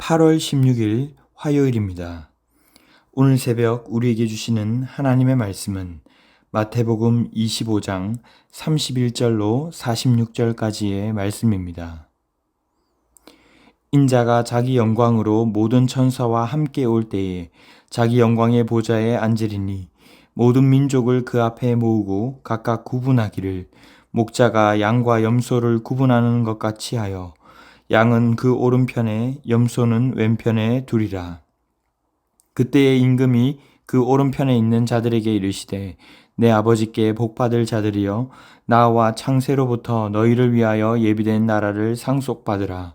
8월 16일 화요일입니다. 오늘 새벽 우리에게 주시는 하나님의 말씀은 마태복음 25장 31절로 46절까지의 말씀입니다. 인자가 자기 영광으로 모든 천사와 함께 올 때에 자기 영광의 보좌에 앉으리니 모든 민족을 그 앞에 모으고 각각 구분하기를 목자가 양과 염소를 구분하는 것 같이 하여 양은 그 오른편에 염소는 왼편에 두리라. 그때의 임금이 그 오른편에 있는 자들에게 이르시되 내 아버지께 복받을 자들이여 나와 창세로부터 너희를 위하여 예비된 나라를 상속받으라.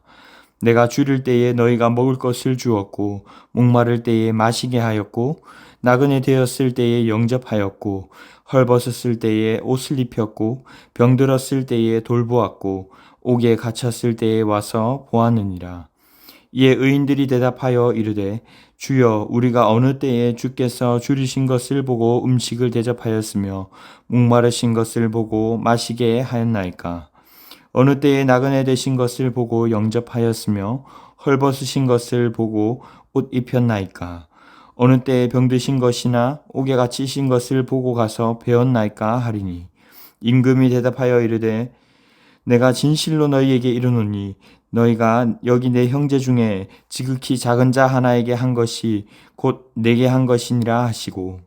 내가 줄일 때에 너희가 먹을 것을 주었고 목마를 때에 마시게 하였고 나그네 되었을 때에 영접하였고 헐벗었을 때에 옷을 입혔고 병들었을 때에 돌보았고 옥에 갇혔을 때에 와서 보았느니라. 이에 의인들이 대답하여 이르되 주여 우리가 어느 때에 주께서 줄이신 것을 보고 음식을 대접하였으며 목마르신 것을 보고 마시게 하였나이까. 어느 때에 나그네 되신 것을 보고 영접하였으며 헐벗으신 것을 보고 옷 입혔나이까. 어느 때에 병드신 것이나 옥에 갇히신 것을 보고 가서 배웠나이까 하리니 임금이 대답하여 이르되 내가 진실로 너희에게 이르노니 너희가 여기 내 형제 중에 지극히 작은 자 하나에게 한 것이 곧 내게 한 것이니라 하시고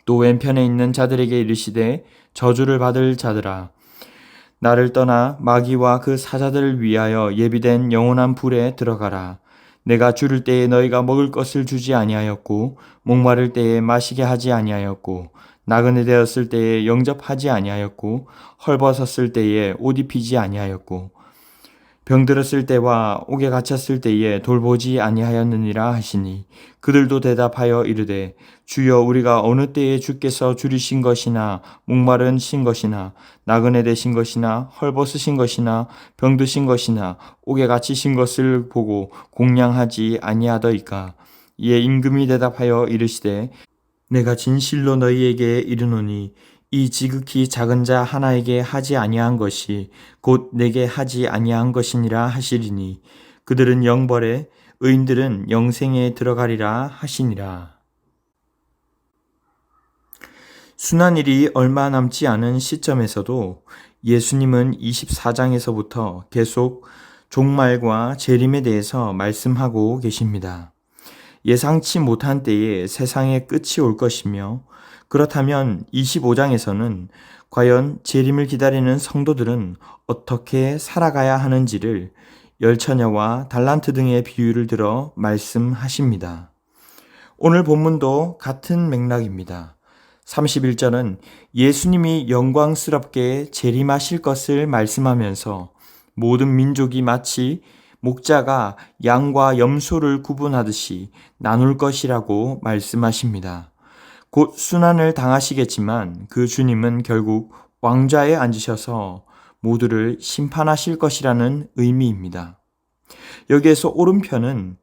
또 왼편에 있는 자들에게 이르시되 저주를 받을 자들아 나를 떠나 마귀와 그 사자들을 위하여 예비된 영원한 불에 들어가라. 내가 줄일 때에 너희가 먹을 것을 주지 아니하였고 목마를 때에 마시게 하지 아니하였고 나그네 되었을 때에 영접하지 아니하였고 헐벗었을 때에 옷 입히지 아니하였고 병들었을 때와 옥에 갇혔을 때에 돌보지 아니하였느니라 하시니 그들도 대답하여 이르되 주여 우리가 어느 때에 주께서 줄이신 것이나 목마르신 것이나 나그네 되신 것이나 헐벗으신 것이나 병드신 것이나 옥에 갇히신 것을 보고 공양하지 아니하더이까. 이에 임금이 대답하여 이르시되 내가 진실로 너희에게 이르노니 이 지극히 작은 자 하나에게 하지 아니한 것이 곧 내게 하지 아니한 것이니라 하시리니 그들은 영벌에 의인들은 영생에 들어가리라 하시니라. 순환일이 얼마 남지 않은 시점에서도 예수님은 24장에서부터 계속 종말과 재림에 대해서 말씀하고 계십니다. 예상치 못한 때에 세상의 끝이 올 것이며 그렇다면 25장에서는 과연 재림을 기다리는 성도들은 어떻게 살아가야 하는지를 열처녀와 달란트 등의 비유를 들어 말씀하십니다. 오늘 본문도 같은 맥락입니다. 31절은 예수님이 영광스럽게 재림하실 것을 말씀하면서 모든 민족이 마치 목자가 양과 염소를 구분하듯이 나눌 것이라고 말씀하십니다. 곧 순환을 당하시겠지만 그 주님은 결국 왕좌에 앉으셔서 모두를 심판하실 것이라는 의미입니다. 여기에서 오른편은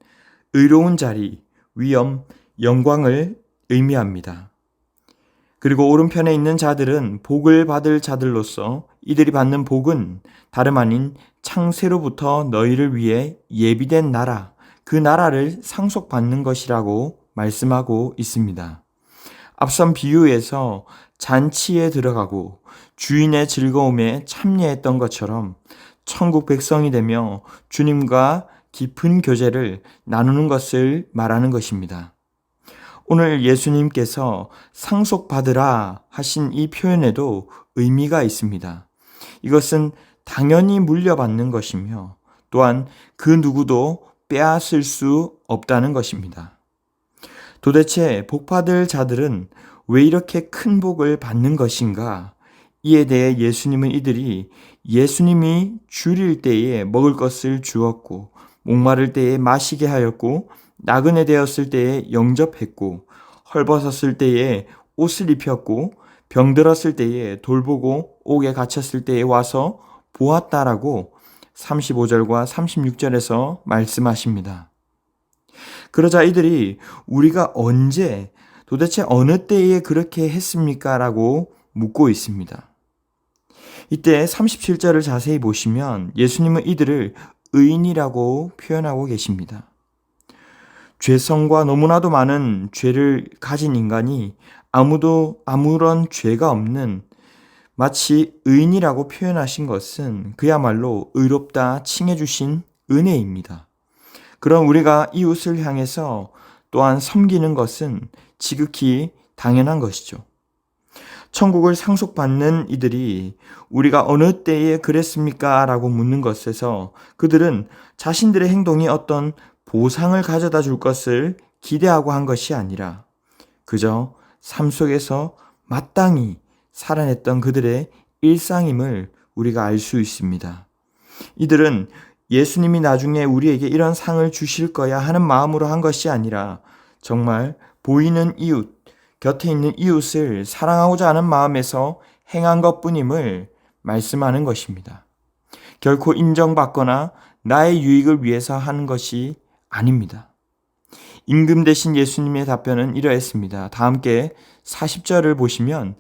의로운 자리, 위엄, 영광을 의미합니다. 그리고 오른편에 있는 자들은 복을 받을 자들로서 이들이 받는 복은 다름 아닌 창세로부터 너희를 위해 예비된 나라, 그 나라를 상속받는 것이라고 말씀하고 있습니다. 앞선 비유에서 잔치에 들어가고 주인의 즐거움에 참여했던 것처럼 천국 백성이 되며 주님과 깊은 교제를 나누는 것을 말하는 것입니다. 오늘 예수님께서 상속받으라 하신 이 표현에도 의미가 있습니다. 이것은 당연히 물려받는 것이며 또한 그 누구도 빼앗을 수 없다는 것입니다. 도대체 복받을 자들은 왜 이렇게 큰 복을 받는 것인가? 이에 대해 예수님은 이들이 예수님이 줄일 때에 먹을 것을 주었고 목마를 때에 마시게 하였고 나그네 되었을 때에 영접했고 헐벗었을 때에 옷을 입혔고 병들었을 때에 돌보고 옥에 갇혔을 때에 와서 보았다라고 35절과 36절에서 말씀하십니다. 그러자 이들이 우리가 언제 도대체 어느 때에 그렇게 했습니까? 라고 묻고 있습니다. 이때 37절을 자세히 보시면 예수님은 이들을 의인이라고 표현하고 계십니다. 죄성과 너무나도 많은 죄를 가진 인간이 아무도 아무런 죄가 없는 마치 의인이라고 표현하신 것은 그야말로 의롭다 칭해 주신 은혜입니다. 그럼 우리가 이웃을 향해서 또한 섬기는 것은 지극히 당연한 것이죠. 천국을 상속받는 이들이 우리가 어느 때에 그랬습니까? 라고 묻는 것에서 그들은 자신들의 행동이 어떤 보상을 가져다 줄 것을 기대하고 한 것이 아니라 그저 삶 속에서 마땅히 살아냈던 그들의 일상임을 우리가 알 수 있습니다. 이들은 예수님이 나중에 우리에게 이런 상을 주실 거야 하는 마음으로 한 것이 아니라 정말 보이는 이웃, 곁에 있는 이웃을 사랑하고자 하는 마음에서 행한 것뿐임을 말씀하는 것입니다. 결코 인정받거나 나의 유익을 위해서 하는 것이 아닙니다. 임금 대신 예수님의 답변은 이러했습니다. 다 함께 40절을 보시면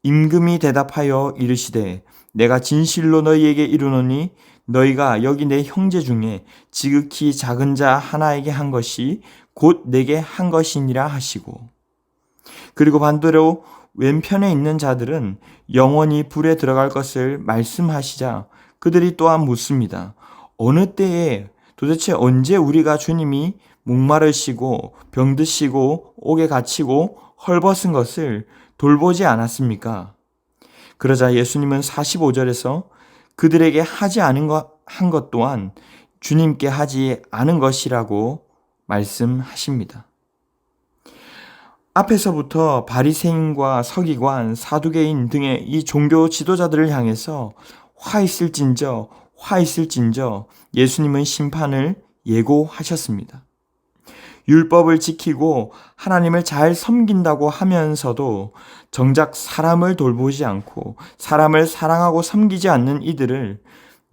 임금이 대답하여 이르시되 내가 진실로 너희에게 이르노니 너희가 여기 내 형제 중에 지극히 작은 자 하나에게 한 것이 곧 내게 한 것이니라 하시고 그리고 반대로 왼편에 있는 자들은 영원히 불에 들어갈 것을 말씀하시자 그들이 또한 묻습니다. 어느 때에 도대체 언제 우리가 주님이 목마르시고 병드시고 옥에 갇히고 헐벗은 것을 돌보지 않았습니까? 그러자 예수님은 45절에서 그들에게 하지 않은 한 것 또한 주님께 하지 않은 것이라고 말씀하십니다. 앞에서부터 바리새인과 서기관, 사두개인 등의 이 종교 지도자들을 향해서 화 있을진저 예수님은 심판을 예고하셨습니다. 율법을 지키고 하나님을 잘 섬긴다고 하면서도 정작 사람을 돌보지 않고 사람을 사랑하고 섬기지 않는 이들을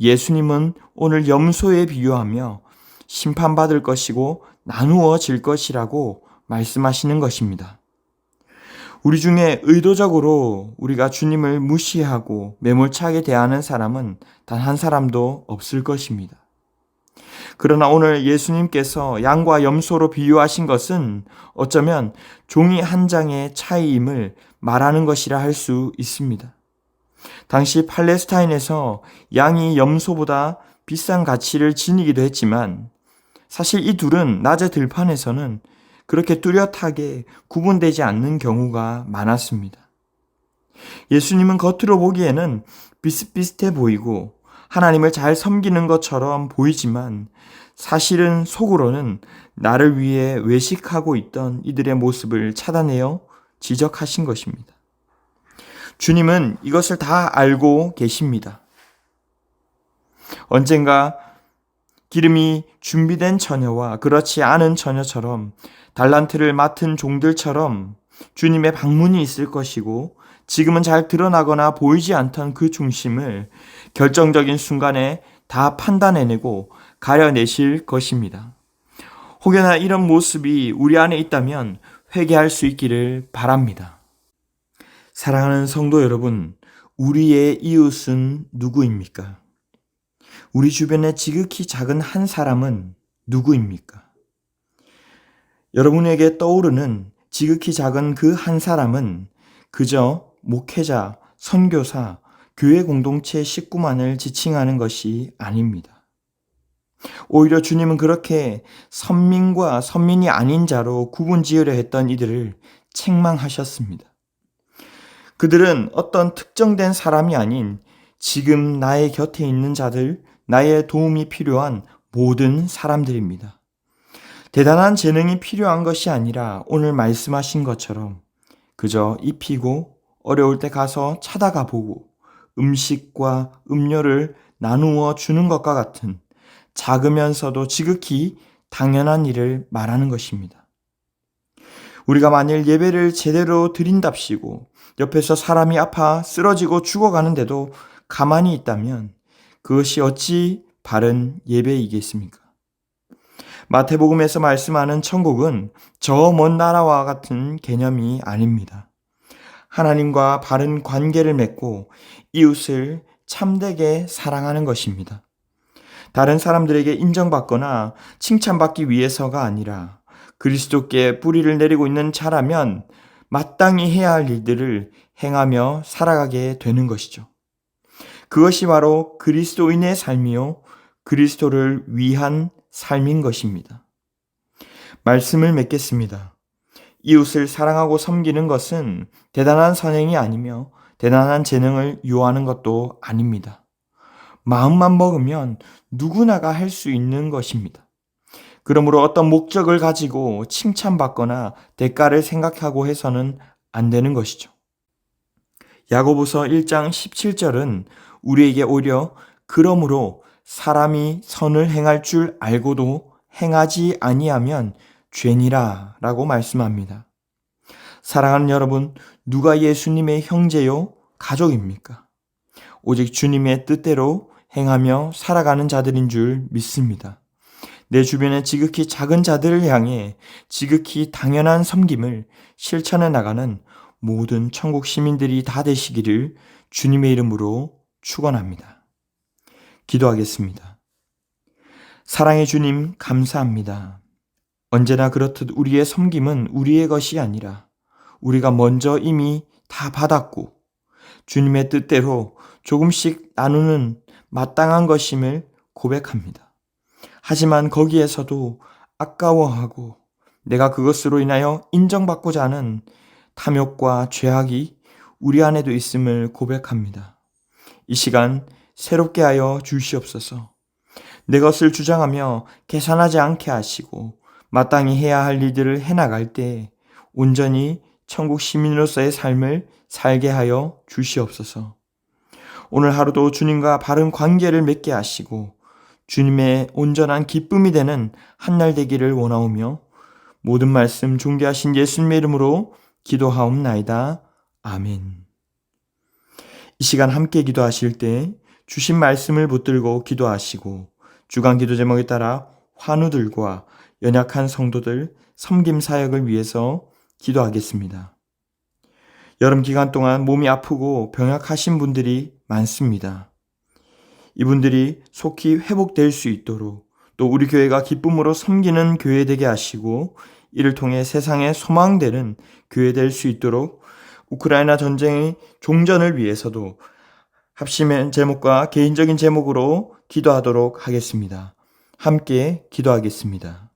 예수님은 오늘 염소에 비유하며 심판받을 것이고 나누어질 것이라고 말씀하시는 것입니다. 우리 중에 의도적으로 우리가 주님을 무시하고 매몰차게 대하는 사람은 단 한 사람도 없을 것입니다. 그러나 오늘 예수님께서 양과 염소로 비유하신 것은 어쩌면 종이 한 장의 차이임을 말하는 것이라 할 수 있습니다. 당시 팔레스타인에서 양이 염소보다 비싼 가치를 지니기도 했지만 사실 이 둘은 낮의 들판에서는 그렇게 뚜렷하게 구분되지 않는 경우가 많았습니다. 예수님은 겉으로 보기에는 비슷비슷해 보이고 하나님을 잘 섬기는 것처럼 보이지만 사실은 속으로는 나를 위해 외식하고 있던 이들의 모습을 찾아내어 지적하신 것입니다. 주님은 이것을 다 알고 계십니다. 언젠가 기름이 준비된 처녀와 그렇지 않은 처녀처럼 달란트를 맡은 종들처럼 주님의 방문이 있을 것이고 지금은 잘 드러나거나 보이지 않던 그 중심을 결정적인 순간에 다 판단해내고 가려내실 것입니다. 혹여나 이런 모습이 우리 안에 있다면 회개할 수 있기를 바랍니다. 사랑하는 성도 여러분, 우리의 이웃은 누구입니까? 우리 주변에 지극히 작은 한 사람은 누구입니까? 여러분에게 떠오르는 지극히 작은 그 한 사람은 그저 목회자, 선교사, 교회 공동체 식구만을 지칭하는 것이 아닙니다. 오히려 주님은 그렇게 선민과 선민이 아닌 자로 구분 지으려 했던 이들을 책망하셨습니다. 그들은 어떤 특정된 사람이 아닌 지금 나의 곁에 있는 자들, 나의 도움이 필요한 모든 사람들입니다. 대단한 재능이 필요한 것이 아니라 오늘 말씀하신 것처럼 그저 입히고 어려울 때 가서 찾아가 보고 음식과 음료를 나누어 주는 것과 같은 작으면서도 지극히 당연한 일을 말하는 것입니다. 우리가 만일 예배를 제대로 드린답시고 옆에서 사람이 아파 쓰러지고 죽어가는데도 가만히 있다면 그것이 어찌 바른 예배이겠습니까? 마태복음에서 말씀하는 천국은 저 먼 나라와 같은 개념이 아닙니다. 하나님과 바른 관계를 맺고 이웃을 참되게 사랑하는 것입니다. 다른 사람들에게 인정받거나 칭찬받기 위해서가 아니라 그리스도께 뿌리를 내리고 있는 자라면 마땅히 해야 할 일들을 행하며 살아가게 되는 것이죠. 그것이 바로 그리스도인의 삶이요, 그리스도를 위한 삶인 것입니다. 말씀을 맺겠습니다. 이웃을 사랑하고 섬기는 것은 대단한 선행이 아니며 대단한 재능을 요하는 것도 아닙니다. 마음만 먹으면 누구나가 할 수 있는 것입니다. 그러므로 어떤 목적을 가지고 칭찬받거나 대가를 생각하고 해서는 안 되는 것이죠. 야고보서 1장 17절은 우리에게 오히려 그러므로 사람이 선을 행할 줄 알고도 행하지 아니하면 죄니라 라고 말씀합니다. 사랑하는 여러분, 누가 예수님의 형제요 가족입니까? 오직 주님의 뜻대로 행하며 살아가는 자들인 줄 믿습니다. 내 주변의 지극히 작은 자들을 향해 지극히 당연한 섬김을 실천해 나가는 모든 천국 시민들이 다 되시기를 주님의 이름으로 축원합니다. 기도하겠습니다. 사랑의 주님, 감사합니다. 언제나 그렇듯 우리의 섬김은 우리의 것이 아니라 우리가 먼저 이미 다 받았고 주님의 뜻대로 조금씩 나누는 마땅한 것임을 고백합니다. 하지만 거기에서도 아까워하고 내가 그것으로 인하여 인정받고자 하는 탐욕과 죄악이 우리 안에도 있음을 고백합니다. 이 시간 새롭게 하여 주시옵소서. 내 것을 주장하며 계산하지 않게 하시고 마땅히 해야 할 일들을 해나갈 때 온전히 천국 시민으로서의 삶을 살게 하여 주시옵소서. 오늘 하루도 주님과 바른 관계를 맺게 하시고 주님의 온전한 기쁨이 되는 한날 되기를 원하오며 모든 말씀 존귀하신 예수님의 이름으로 기도하옵나이다. 아멘. 이 시간 함께 기도하실 때 주신 말씀을 붙들고 기도하시고 주간 기도 제목에 따라 환우들과 연약한 성도들 섬김 사역을 위해서 기도하겠습니다. 여름 기간 동안 몸이 아프고 병약하신 분들이 많습니다. 이분들이 속히 회복될 수 있도록 또 우리 교회가 기쁨으로 섬기는 교회 되게 하시고 이를 통해 세상에 소망되는 교회 될 수 있도록 우크라이나 전쟁의 종전을 위해서도 합심의 제목과 개인적인 제목으로 기도하도록 하겠습니다. 함께 기도하겠습니다.